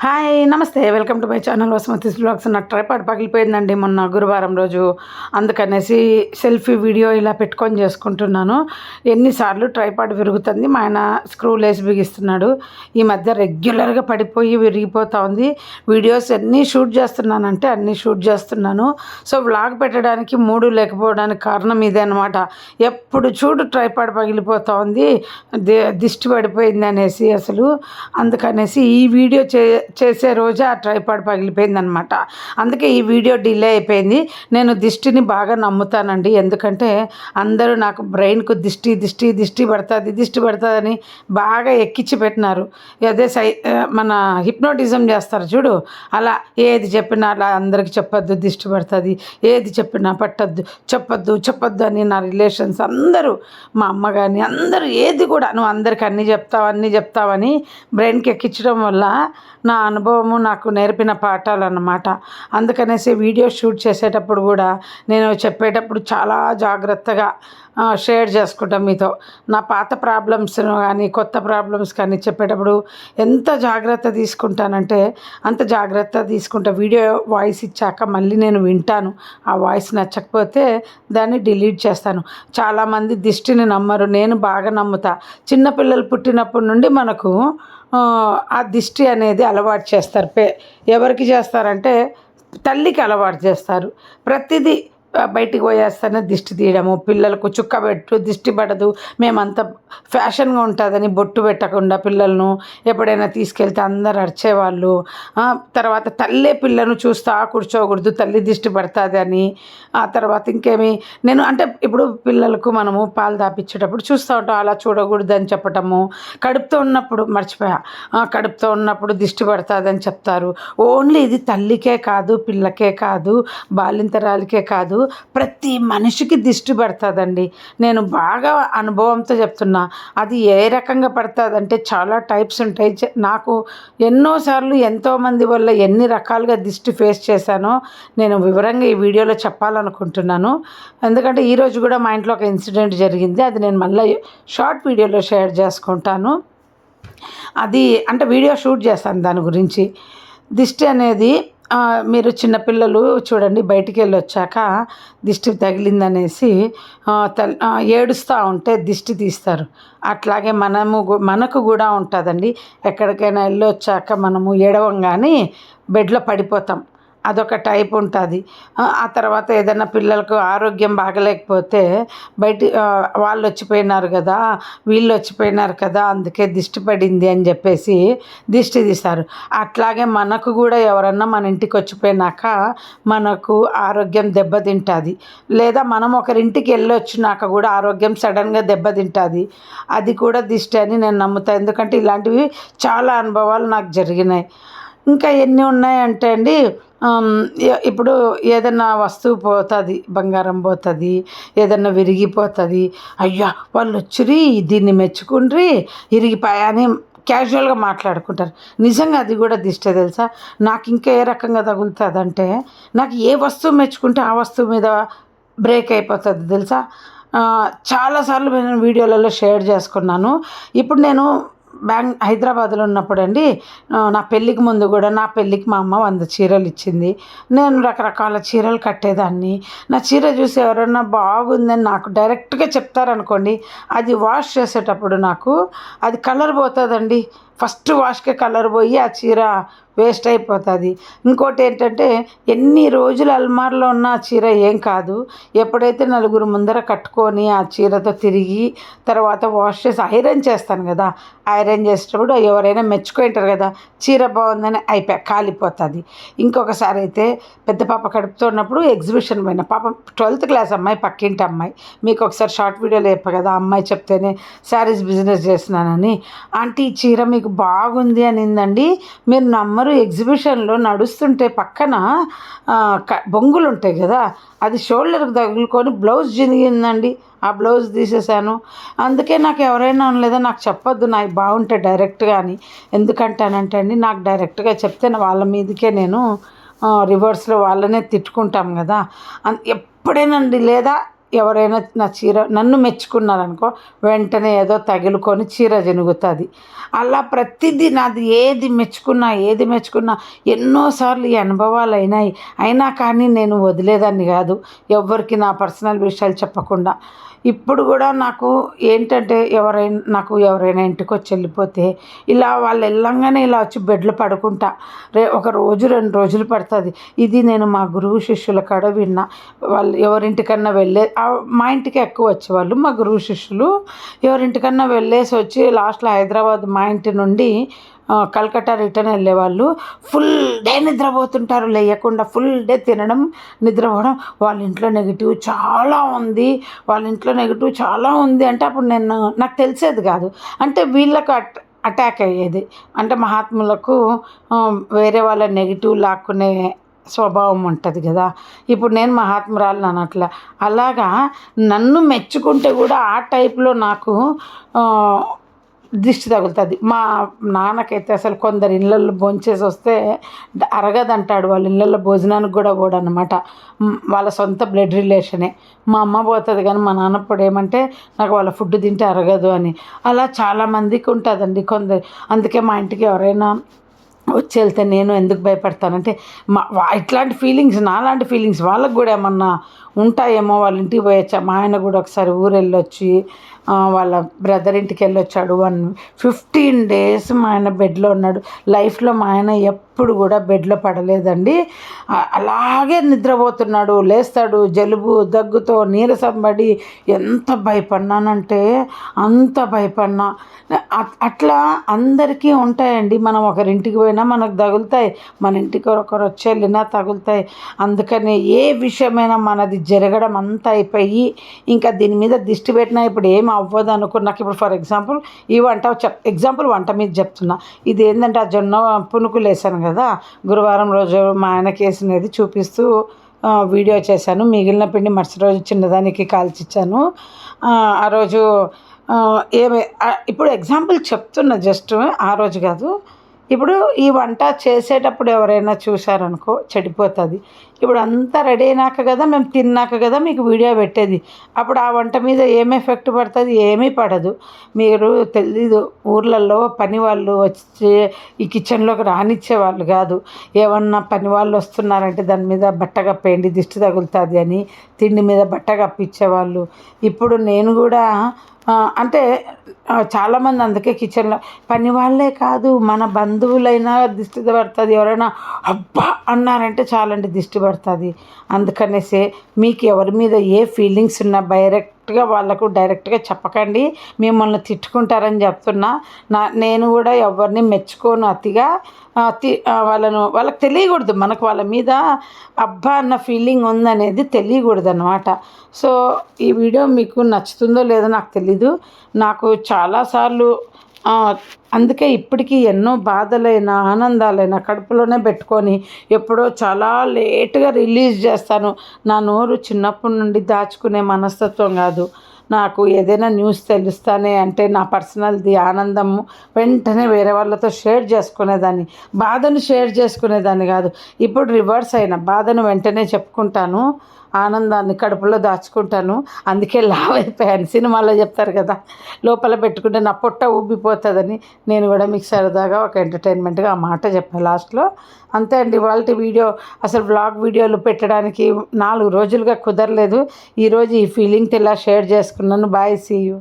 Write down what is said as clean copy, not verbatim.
Hi నమస్తే welcome to my channel Vasumathi blogs. నా tripod పగిలిపోయిందండి మొన్న గురువారం రోజు. అందుకనేసి సెల్ఫీ వీడియో ఇలా పెట్టుకొని చేసుకుంటున్నాను. ఎన్నిసార్లు ట్రైపాడ్ విరుగుతుంది, మా ఆయన స్క్రూలు వేసి బిగిస్తున్నాడు. ఈ మధ్య రెగ్యులర్గా పడిపోయి విరిగిపోతూ ఉంది. వీడియోస్ ఎన్ని షూట్ చేస్తున్నానంటే అన్నీ షూట్ చేస్తున్నాను. సో వ్లాగ్ పెట్టడానికి మూడు లేకపోవడానికి కారణం ఇదే అనమాట. ఎప్పుడు చూడు ట్రైపాడ్ పగిలిపోతూ ఉంది, దిష్టి పడిపోయింది అనేసి అసలు. అందుకనేసి ఈ వీడియో చేసే రోజే ఆ ట్రైపాడ్ పగిలిపోయింది అనమాట. అందుకే ఈ వీడియో డిలే అయిపోయింది. నేను దిష్టిని బాగా నమ్ముతానండి, ఎందుకంటే అందరూ నాకు బ్రెయిన్కు దిష్టి పడుతుందని బాగా ఎక్కించి పెట్టినారు. అదే మన హిప్నోటిజం చేస్తారు చూడు, అలా ఏది చెప్పినా అలా అందరికి చెప్పొద్దు, దిష్టి పడుతుంది, ఏది చెప్పినా చెప్పొద్దు అని నా రిలేషన్స్ అందరూ, మా అమ్మ కానీ అందరూ ఏది కూడా నువ్వు అందరికి అన్నీ చెప్తావని బ్రెయిన్కి ఎక్కించడం వల్ల నా అనుభవము నాకు నేర్పిన పాఠాలు అన్నమాట. అందుకనేసి వీడియో షూట్ చేసేటప్పుడు కూడా నేను చెప్పేటప్పుడు చాలా జాగ్రత్తగా షేర్ చేసుకుంటాం మీతో. నా పాత ప్రాబ్లమ్స్ కానీ కొత్త ప్రాబ్లమ్స్ కానీ చెప్పేటప్పుడు ఎంత జాగ్రత్త తీసుకుంటానంటే అంత జాగ్రత్త తీసుకుంటా. వీడియో వాయిస్ ఇచ్చాక మళ్ళీ నేను వింటాను. ఆ వాయిస్ నచ్చకపోతే దాన్ని డిలీట్ చేస్తాను. చాలామంది దిష్టిని నమ్మరు, నేను బాగా నమ్ముతా. చిన్నపిల్లలు పుట్టినప్పటి నుండి మనకు ఆ దిష్టి అనేది అలవాటు చేస్తారు. ఎవరికి చేస్తారంటే తల్లికి అలవాటు చేస్తారు. ప్రతిదీ బయటికి పోయేస్తానే దిష్టి తీయడము, పిల్లలకు చుక్క పెట్టు దిష్టి పడదు, మేమంతా ఫ్యాషన్గా ఉంటుందని బొట్టు పెట్టకుండా పిల్లలను ఎప్పుడైనా తీసుకెళ్తే అందరు అరిచేవాళ్ళు. తర్వాత తల్లే పిల్లను చూస్తా కూర్చోకూడదు, తల్లి దిష్టి పడుతుంది అని. ఆ తర్వాత ఇంకేమి నేను అంటే ఇప్పుడు పిల్లలకు మనము పాలు తాపించేటప్పుడు చూస్తూ ఉంటాం, అలా చూడకూడదు అని చెప్పటము. కడుపుతో ఉన్నప్పుడు దిష్టి పడుతుంది అని చెప్తారు. ఓన్లీ ఇది తల్లికే కాదు, పిల్లకే కాదు, బాలింతరాలకే కాదు, ప్రతి మనిషికి దిష్టి పడుతుందండి. నేను బాగా అనుభవంతో చెప్తున్నా. అది ఏ రకంగా పడుతుందంటే చాలా టైప్స్ ఉంటాయి. నాకు ఎన్నోసార్లు ఎంతోమంది వల్ల ఎన్ని రకాలుగా దిష్టి ఫేస్ చేశానో నేను వివరంగా ఈ వీడియోలో చెప్పాలనుకుంటున్నాను. ఎందుకంటే ఈరోజు కూడా మా ఇంట్లో ఒక ఇన్సిడెంట్ జరిగింది, అది నేను మళ్ళీ షార్ట్ వీడియోలో షేర్ చేసుకుంటాను. అది అంటే వీడియో షూట్ చేస్తాను దాని గురించి. దిష్టి అనేది మీరు చిన్నపిల్లలు చూడండి, బయటికి వెళ్ళి వచ్చాక దిష్టి తగిలిందనేసి ఏడుస్తూ ఉంటే దిష్టి తీస్తారు. అట్లాగే మనకు కూడా ఉంటుందండి. ఎక్కడికైనా వెళ్ళి వచ్చాక మనము ఏడవంగానే బెడ్లో పడిపోతాం, అదొక టైప్ ఉంటుంది. ఆ తర్వాత ఏదైనా పిల్లలకు ఆరోగ్యం బాగలేకపోతే వాళ్ళు వచ్చిపోయినారు కదా, వీళ్ళు వచ్చిపోయినారు కదా, అందుకే దిష్టి పడింది అని చెప్పేసి దిష్టి తీస్తారు. అట్లాగే మనకు కూడా ఎవరన్నా మన ఇంటికి వచ్చిపోయినాక మనకు ఆరోగ్యం దెబ్బతింటుంది, లేదా మనం ఒకరింటికి వెళ్ళి వచ్చినాక కూడా ఆరోగ్యం సడన్గా దెబ్బతింటుంది. అది కూడా దిష్టి అని నేను నమ్ముతాను, ఎందుకంటే ఇలాంటివి చాలా అనుభవాలు నాకు జరిగినాయి. ఇంకా ఎన్ని ఉన్నాయంటే అండి, ఇప్పుడు ఏదైనా వస్తువు పోతుంది, బంగారం పోతుంది, ఏదన్నా విరిగిపోతుంది, అయ్యా వాళ్ళు వచ్చిరి దీన్ని మెచ్చుకుండ్రి ఇరిగిపోయాని క్యాజువల్గా మాట్లాడుకుంటారు. నిజంగా అది కూడా దిష్టే తెలుసా. నాకు ఇంకా ఏ రకంగా తగులుతుంది అంటే, నాకు ఏ వస్తువు మెచ్చుకుంటే ఆ వస్తువు మీద బ్రేక్ అయిపోతుంది తెలుసా. చాలాసార్లు నేను వీడియోలలో షేర్ చేసుకున్నాను. ఇప్పుడు నేను హైదరాబాద్లో ఉన్నప్పుడు అండి, నా పెళ్ళికి ముందు కూడా, నా పెళ్ళికి మా అమ్మ 100 చీరలు ఇచ్చింది. నేను రకరకాల చీరలు కట్టేదాన్ని. నా చీర చూసి ఎవరన్నా బాగుందని నాకు డైరెక్ట్గా చెప్తారనుకోండి, అది వాష్ చేసేటప్పుడు నాకు అది కలర్ పోతుందండి. ఫస్ట్ వాష్కే కలర్ పోయి ఆ చీర వేస్ట్ అయిపోతుంది. ఇంకోటి ఏంటంటే, ఎన్ని రోజులు అల్మార్లో ఉన్న ఆ చీర ఏం కాదు, ఎప్పుడైతే నలుగురు ముందర కట్టుకొని ఆ చీరతో తిరిగి తర్వాత వాష్ చేసి ఐరన్ చేస్తాను కదా, ఐరన్ చేసేటప్పుడు ఎవరైనా మెచ్చుకుంటారు కదా, చీర బాగుందని కాలిపోతుంది. ఇంకొకసారి అయితే పెద్ద పాప కడుపుతో ఉన్నప్పుడు ఎగ్జిబిషన్ పోయిన, పాప 12th క్లాస్ అమ్మాయి, పక్కింటి అమ్మాయి, మీకు ఒకసారి షార్ట్ వీడియోలో చెప్పా కదా, అమ్మాయి చెప్తేనే శారీస్ బిజినెస్ చేస్తున్నానని. ఆంటీ ఈ చీర మీకు బాగుంది అనిందండి. మీరు నమ్మరు, ఎగ్జిబిషన్లో నడుస్తుంటే పక్కన బొంగులు ఉంటాయి కదా, అది షోల్డర్కి తగులుకొని బ్లౌజ్ జినిగిందండి. ఆ బ్లౌజ్ తీసేసాను. అందుకే నాకు ఎవరైనా అనలేదా, నాకు చెప్పొద్దు నాకు బాగుంటే డైరెక్ట్గా అని. ఎందుకంటానంటే అండి, నాకు డైరెక్ట్గా చెప్తే వాళ్ళ మీదకే నేను రివర్స్లో వాళ్ళనే తిట్టుకుంటాం కదా. ఎప్పుడేనండి, లేదా ఎవరైనా నా చీర నన్ను మెచ్చుకున్నారనుకో వెంటనే ఏదో తగులుకొని చీర జనుగుతుంది. అలా ప్రతిదీ నాది ఏది మెచ్చుకున్నా ఎన్నోసార్లు ఈ అనుభవాలు అయినా కానీ నేను వదిలేదాన్ని కాదు ఎవ్వరికి నా పర్సనల్ విషయాలు చెప్పకుండా. ఇప్పుడు కూడా నాకు ఏంటంటే ఎవరైనా ఇంటికి వచ్చి వెళ్ళిపోతే ఇలా వాళ్ళు వెళ్ళంగానే ఇలా వచ్చి బెడ్లో పడుకుంటా. ఒక రోజు 2 రోజులు పడుతుంది. ఇది నేను మా గురువు శిష్యుల కాడ విన్నా. వాళ్ళు ఎవరింటికన్నా మా ఇంటికి ఎక్కువ వచ్చేవాళ్ళు మా గురువు శిష్యులు. ఎవరింటికన్నా వెళ్ళేసి వచ్చి లాస్ట్లో హైదరాబాద్ మా ఇంటి నుండి కలకత్తా రిటర్న్ వెళ్ళేవాళ్ళు. ఫుల్ డే నిద్రపోతుంటారు, లేయకుండా ఫుల్ డే తినడం నిద్రపోవడం. వాళ్ళ ఇంట్లో నెగిటివ్ చాలా ఉంది అంటే అప్పుడు నాకు తెలిసేది కాదు. అంటే వీళ్ళకు అటాక్ అయ్యేది. అంటే మహాత్ములకు వేరే వాళ్ళ నెగిటివ్ లాక్కునే స్వభావం ఉంటుంది కదా. ఇప్పుడు నేను మహాత్మురాలు అనట్లా. అలాగా నన్ను మెచ్చుకుంటే కూడా ఆ టైప్లో నాకు దిష్టి తగులుతుంది. మా నాన్నకైతే అసలు కొందరు ఇళ్ళల్లో భోంచేసి వస్తే అరగదంటాడు. వాళ్ళ ఇళ్ళల్లో భోజనానికి కూడా పోడనమాట. వాళ్ళ సొంత బ్లడ్ రిలేషనే. మా అమ్మ పోతుంది కానీ మా నాన్నప్పుడు ఏమంటే నాకు వాళ్ళ ఫుడ్ తింటే అరగదు అని. అలా చాలామందికి ఉంటుందండి కొందరు. అందుకే మా ఇంటికి ఎవరైనా వచ్చి వెళ్తే నేను ఎందుకు భయపడతానంటే ఇట్లాంటి ఫీలింగ్స్, నాలాంటి ఫీలింగ్స్ వాళ్ళకు కూడా ఏమన్నా ఉంటాయేమో. వాళ్ళ ఇంటికి పోయొచ్చా. మా ఆయన కూడా ఒకసారి ఊరు వెళ్ళొచ్చి వాళ్ళ బ్రదర్ ఇంటికి వెళ్ళొచ్చాడు. 15 days మా ఆయన బెడ్లో ఉన్నాడు. లైఫ్లో మా ఆయన ఎప్పుడు కూడా బెడ్లో పడలేదండి. అలాగే నిద్రపోతున్నాడు. లేస్తాడు జలుబు దగ్గుతో నీరసం పడి ఎంత భయపడినానంటే అంత భయపడినా. అట్లా అందరికీ ఉంటాయండి. మనం ఒకరింటికి పోయినా మనకు తగులుతాయి, మన ఇంటికి ఒకరు వచ్చి వెళ్ళినా తగులుతాయి. అందుకని ఏ విషయమైనా మనది జరగడం అంతా అయిపోయి ఇంకా దీని మీద దిష్టి పెట్టినా ఇప్పుడు ఏం అవ్వదు అనుకున్నాక. ఇప్పుడు ఫర్ ఎగ్జాంపుల్ ఈ వంట మీద చెప్తున్నా. ఇది ఏంటంటే ఆ జొన్న పునుకులు వేసాను కదా, గురువారం రోజు మా ఆయనకి వేసినది చూపిస్తూ వీడియో చేశాను. మిగిలిన పిండి మరుసటి రోజు చిన్నదానికి కాల్చిచ్చాను. ఆ రోజు ఇప్పుడు ఎగ్జాంపుల్ చెప్తున్నా, జస్ట్ ఆ రోజు కాదు. ఇప్పుడు ఈ వంట చేసేటప్పుడు ఎవరైనా చూశారనుకో చెడిపోతుంది. ఇప్పుడు అంతా రెడీ అయినాక కదా, మేము తిన్నాక కదా మీకు వీడియో పెట్టేది. అప్పుడు ఆ వంట మీద ఏం ఎఫెక్ట్ పడుతుంది? ఏమీ పడదు. మీరు తెలీదు, ఊర్లలో పని వాళ్ళు వచ్చి ఈ కిచెన్లోకి రానిచ్చేవాళ్ళు కాదు. ఏమన్నా పని వాళ్ళు వస్తున్నారంటే దాని మీద బట్ట కప్పేయండి దిష్టి తగులుతుంది అని తిండి మీద బట్ట కప్పించేవాళ్ళు. ఇప్పుడు నేను కూడా అంటే చాలామంది అందుకే కిచెన్లో పని వాళ్ళే కాదు మన బంధువులైనా దిష్టి పడుతుంది. ఎవరైనా అబ్బా అన్నారంటే చాలండి దిష్టి పడుతుంది. అందుకనేసే మీకు ఎవరి మీద ఏ ఫీలింగ్స్ ఉన్నా వాళ్ళకు డైరెక్ట్గా చెప్పకండి, మిమ్మల్ని తిట్టుకుంటారని చెప్తున్నా. నేను కూడా ఎవరిని మెచ్చుకోను అతిగా. వాళ్ళకి తెలియకూడదు, మనకు వాళ్ళ మీద అబ్బా అన్న ఫీలింగ్ ఉందనేది తెలియకూడదు అన్నమాట. సో ఈ వీడియో మీకు నచ్చుతుందో లేదో నాకు తెలీదు. నాకు చాలాసార్లు అందుకే ఇప్పటికీ ఎన్నో బాధలైనా ఆనందాలైనా కడుపులోనే పెట్టుకొని ఎప్పుడో చాలా లేటుగా రిలీజ్ చేస్తాను. నా నోరు చిన్నప్పటి నుండి దాచుకునే మనస్తత్వం కాదు. నాకు ఏదైనా న్యూస్ తెలుస్తానే అంటే నా పర్సనల్ది ఆనందము వెంటనే వేరే వాళ్ళతో షేర్ చేసుకునేదాన్ని, బాధను షేర్ చేసుకునేదాన్ని కాదు. ఇప్పుడు రివర్స్ అయిన బాధను వెంటనే చెప్పుకుంటాను, ఆనందాన్ని కడుపులో దాచుకుంటాను. అందుకే లావ్ అయిపోయాను. సినిమాలో చెప్తారు కదా, లోపల పెట్టుకుంటే నా పొట్ట ఉబ్బిపోతుందని. నేను కూడా మీకు సరదాగా ఒక ఎంటర్టైన్మెంట్గా ఆ మాట చెప్పాను లాస్ట్లో. అంతే అండి వాళ్ళ వీడియో. అసలు వ్లాగ్ వీడియోలు పెట్టడానికి 4 రోజులుగా కుదరలేదు. ఈరోజు ఈ ఫీలింగ్తో ఇలా షేర్ చేసుకున్నాను. Bye, see you.